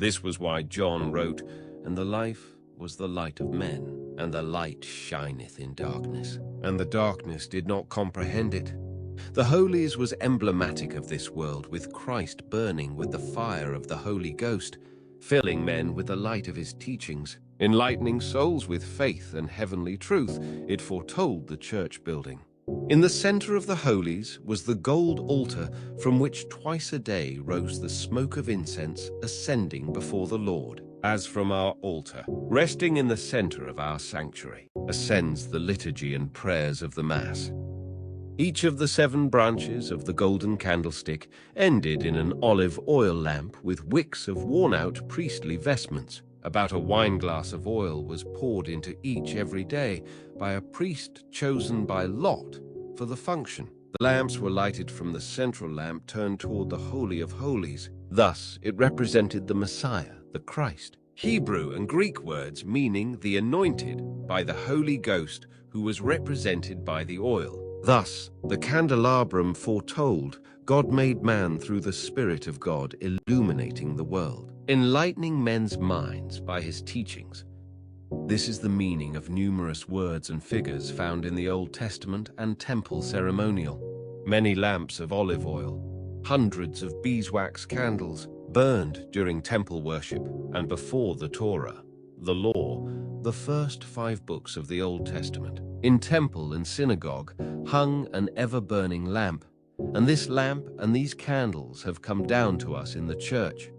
This was why John wrote, "And the life was the light of men, and the light shineth in darkness, and the darkness did not comprehend it." The Holies was emblematic of this world, with Christ burning with the fire of the Holy Ghost, filling men with the light of his teachings, enlightening souls with faith and heavenly truth. It foretold the church building. In the center of the Holies was the gold altar from which twice a day rose the smoke of incense ascending before the Lord. As from our altar, resting in the center of our sanctuary, ascends the liturgy and prayers of the Mass. Each of the 7 branches of the golden candlestick ended in an olive oil lamp with wicks of worn-out priestly vestments. About a wineglass of oil was poured into each every day by a priest chosen by lot for the function. The lamps were lighted from the central lamp turned toward the Holy of Holies. Thus, it represented the Messiah, the Christ. Hebrew and Greek words meaning the anointed by the Holy Ghost, who was represented by the oil. Thus, the candelabrum foretold God made man through the Spirit of God, illuminating the world, enlightening men's minds by his teachings. This is the meaning of numerous words and figures found in the Old Testament and temple ceremonial. Many lamps of olive oil, hundreds of beeswax candles burned during temple worship and before the Torah, the law, the first 5 books of the Old Testament. In temple and synagogue hung an ever-burning lamp, and this lamp and these candles have come down to us in the church.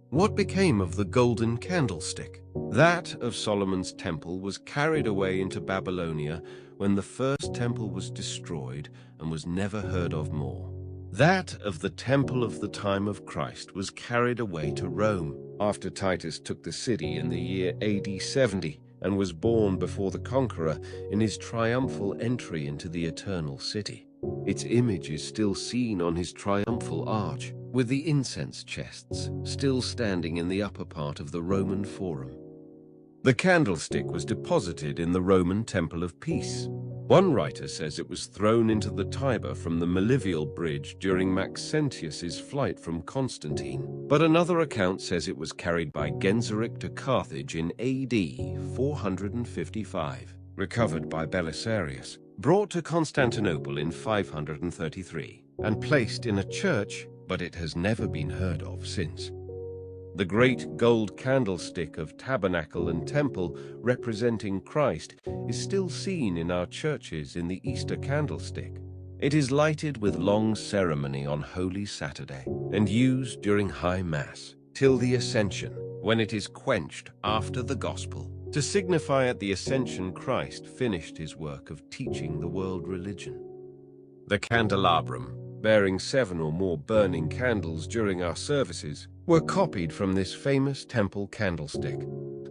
What became of the golden candlestick? That of Solomon's temple was carried away into Babylonia when the first temple was destroyed and was never heard of more. That of the temple of the time of Christ was carried away to Rome after Titus took the city in the year AD 70 and was borne before the conqueror in his triumphal entry into the eternal city. Its image is still seen on his triumphal arch, with the incense chests still standing in the upper part of the Roman Forum. The candlestick was deposited in the Roman Temple of Peace. One writer says it was thrown into the Tiber from the Melvial Bridge during Maxentius's flight from Constantine, but another account says it was carried by Genseric to Carthage in AD 455, recovered by Belisarius, brought to Constantinople in 533, and placed in a church, but it has never been heard of since. The great gold candlestick of tabernacle and temple representing Christ is still seen in our churches in the Easter candlestick. It is lighted with long ceremony on Holy Saturday and used during High Mass till the Ascension, when it is quenched after the Gospel, to signify at the Ascension Christ finished his work of teaching the world religion. The candelabrum, bearing 7 or more burning candles during our services, were copied from this famous temple candlestick.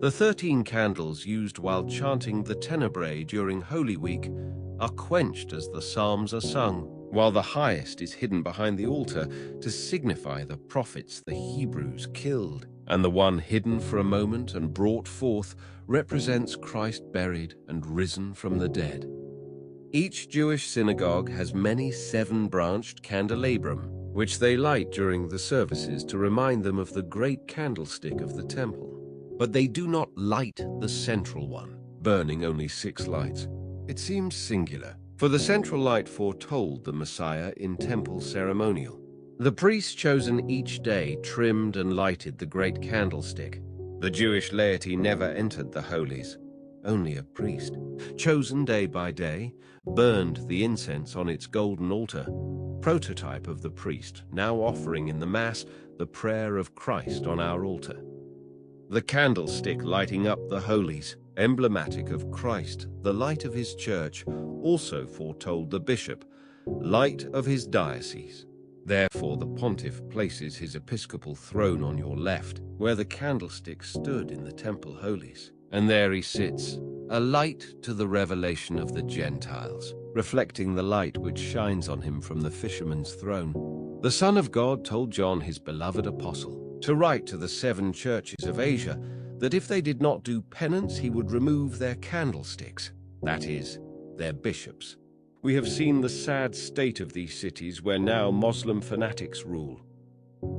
The 13 candles used while chanting the Tenebrae during Holy Week are quenched as the psalms are sung, while the highest is hidden behind the altar to signify the prophets the Hebrews killed, and the one hidden for a moment and brought forth represents Christ buried and risen from the dead. Each Jewish synagogue has many 7-branched candelabrum, which they light during the services to remind them of the great candlestick of the temple. But they do not light the central one, burning only 6 lights. It seems singular, for the central light foretold the Messiah in temple ceremonial. The priests chosen each day trimmed and lighted the great candlestick. The Jewish laity never entered the holies. Only a priest, chosen day by day, burned the incense on its golden altar, prototype of the priest now offering in the Mass the prayer of Christ on our altar. The candlestick lighting up the holies, emblematic of Christ, the light of his church, also foretold the bishop, light of his diocese. Therefore the pontiff places his episcopal throne on your left, where the candlestick stood in the temple holies. And there he sits, a light to the revelation of the Gentiles, reflecting the light which shines on him from the fisherman's throne. The Son of God told John, his beloved apostle, to write to the 7 churches of Asia that if they did not do penance, he would remove their candlesticks, that is, their bishops. We have seen the sad state of these cities where now Muslim fanatics rule.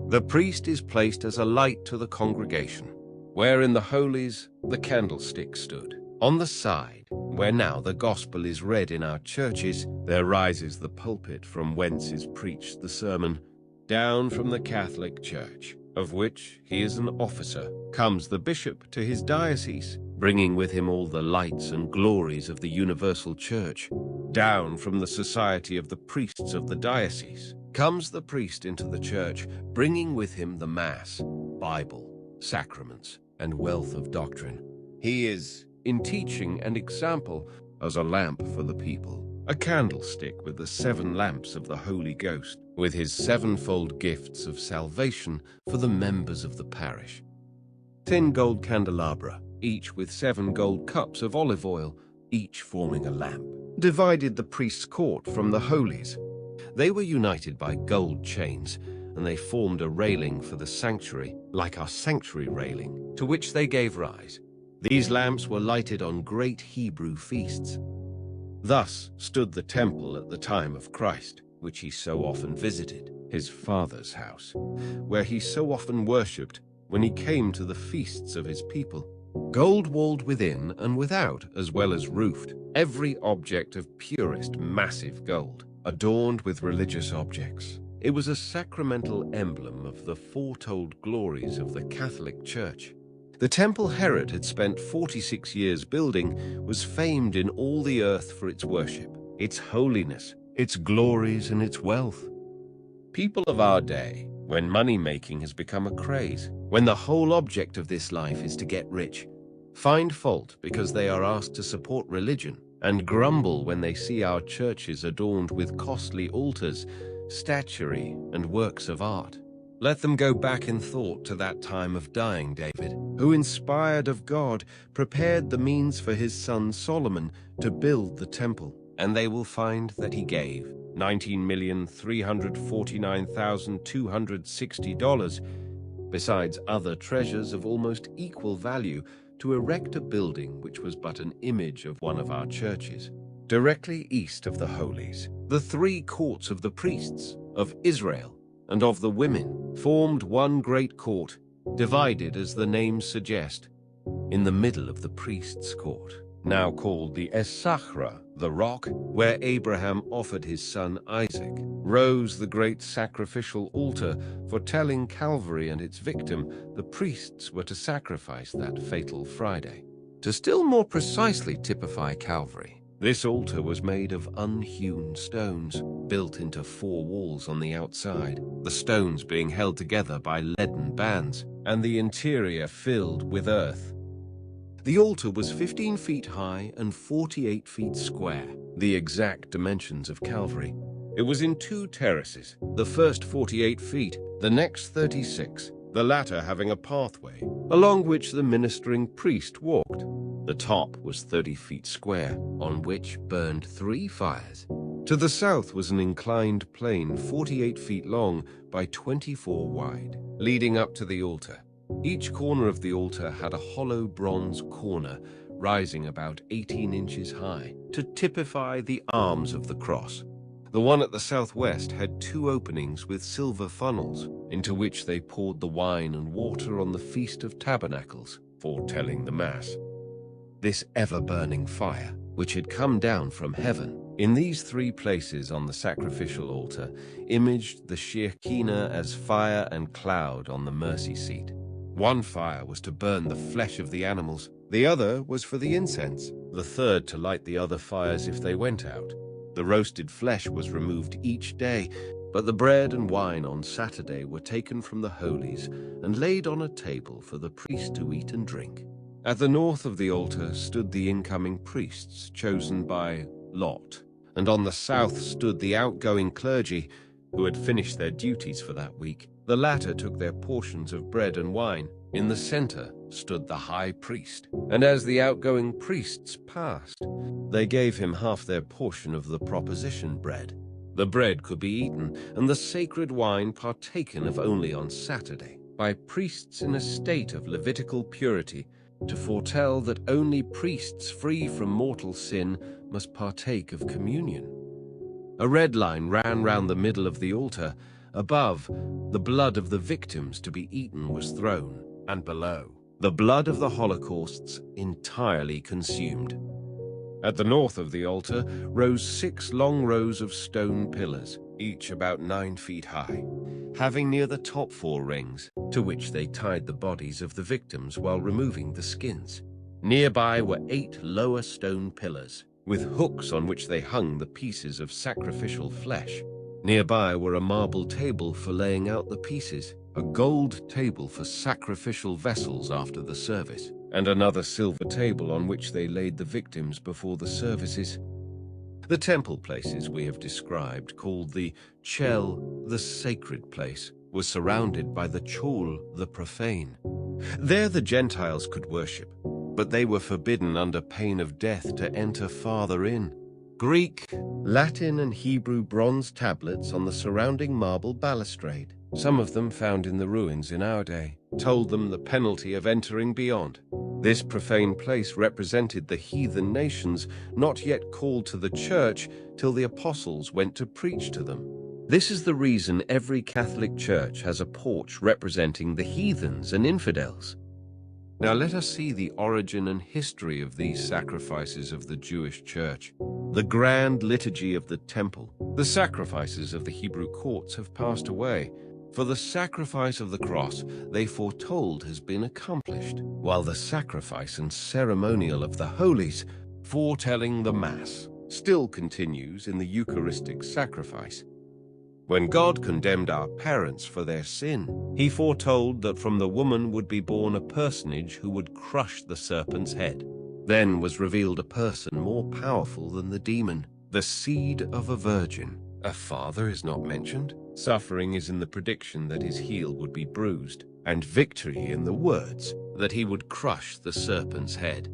The priest is placed as a light to the congregation, where in the holies the candlestick stood. On the side, where now the gospel is read in our churches, there rises the pulpit from whence is preached the sermon. Down from the Catholic Church, of which he is an officer, comes the bishop to his diocese, bringing with him all the lights and glories of the universal church. Down from the society of the priests of the diocese comes the priest into the church, bringing with him the Mass, Bible, sacraments, and wealth of doctrine. He is, in teaching and example, as a lamp for the people, a candlestick with the 7 lamps of the Holy Ghost, with his 7-fold gifts of salvation for the members of the parish. 10 gold candelabra, each with 7 gold cups of olive oil, each forming a lamp, divided the priest's court from the holies. They were united by gold chains, and they formed a railing for the sanctuary, like our sanctuary railing, to which they gave rise. These lamps were lighted on great Hebrew feasts. Thus stood the temple at the time of Christ, which he so often visited, his Father's house, where he so often worshipped when he came to the feasts of his people. Gold-walled within and without, as well as roofed, every object of purest, massive gold, adorned with religious objects. It was a sacramental emblem of the foretold glories of the Catholic Church. The temple Herod had spent 46 years building was famed in all the earth for its worship, its holiness, its glories, and its wealth. People of our day, when money-making has become a craze, when the whole object of this life is to get rich, find fault because they are asked to support religion, and grumble when they see our churches adorned with costly altars, statuary, and works of art. Let them go back in thought to that time of dying David, who, inspired of God, prepared the means for his son Solomon to build the temple, and they will find that he gave $19,349,260, besides other treasures of almost equal value, to erect a building which was but an image of one of our churches. Directly east of the holies, the 3 courts of the priests, of Israel, and of the women formed one great court, divided as the names suggest. In the middle of the priest's court, now called the Es-Sachra, the rock, where Abraham offered his son Isaac, rose the great sacrificial altar, foretelling Calvary and its victim. The priests were to sacrifice that fatal Friday. To still more precisely typify Calvary, this altar was made of unhewn stones, built into 4 walls on the outside, the stones being held together by leaden bands, and the interior filled with earth. The altar was 15 feet high and 48 feet square, the exact dimensions of Calvary. It was in 2 terraces, the first 48 feet, the next 36, the latter having a pathway, along which the ministering priest walked. The top was 30 feet square, on which burned 3 fires. To the south was an inclined plane 48 feet long by 24 wide, leading up to the altar. Each corner of the altar had a hollow bronze corner rising about 18 inches high, to typify the arms of the cross. The one at the southwest had 2 openings with silver funnels, into which they poured the wine and water on the Feast of Tabernacles, foretelling the Mass. This ever-burning fire, which had come down from heaven, in these 3 places on the sacrificial altar, imaged the Shekinah as fire and cloud on the mercy seat. One fire was to burn the flesh of the animals, the other was for the incense, the third to light the other fires if they went out. The roasted flesh was removed each day, but the bread and wine on Saturday were taken from the holies and laid on a table for the priest to eat and drink. At the north of the altar stood the incoming priests chosen by lot, and on the south stood the outgoing clergy who had finished their duties for that week. The latter took their portions of bread and wine. In the center stood the high priest, and as the outgoing priests passed, they gave him half their portion of the proposition bread. The bread could be eaten, and the sacred wine partaken of only on Saturday, by priests in a state of Levitical purity, to foretell that only priests free from mortal sin must partake of communion. A red line ran round the middle of the altar, Above, the blood of the victims to be eaten was thrown, and below, the blood of the holocausts entirely consumed. At the north of the altar rose 6 long rows of stone pillars, each about 9 feet high, having near the top 4 rings, to which they tied the bodies of the victims while removing the skins. Nearby were 8 lower stone pillars, with hooks on which they hung the pieces of sacrificial flesh. Nearby were a marble table for laying out the pieces, a gold table for sacrificial vessels after the service, and another silver table on which they laid the victims before the services. The temple places we have described, called the Chel, the sacred place, was surrounded by the Chol, the profane. There the Gentiles could worship, but they were forbidden under pain of death to enter farther in. Greek, Latin, and Hebrew bronze tablets on the surrounding marble balustrade, some of them found in the ruins in our day, told them the penalty of entering beyond. This profane place represented the heathen nations not yet called to the church till the apostles went to preach to them. This is the reason every Catholic church has a porch representing the heathens and infidels. Now let us see the origin and history of these sacrifices of the Jewish church. The grand liturgy of the temple, the sacrifices of the Hebrew courts have passed away, for the sacrifice of the cross they foretold has been accomplished, while the sacrifice and ceremonial of the holies, foretelling the Mass, still continues in the Eucharistic sacrifice. When God condemned our parents for their sin, he foretold that from the woman would be born a personage who would crush the serpent's head. Then was revealed a person more powerful than the demon, the seed of a virgin. A father is not mentioned. Suffering is in the prediction that his heel would be bruised, and victory in the words that he would crush the serpent's head.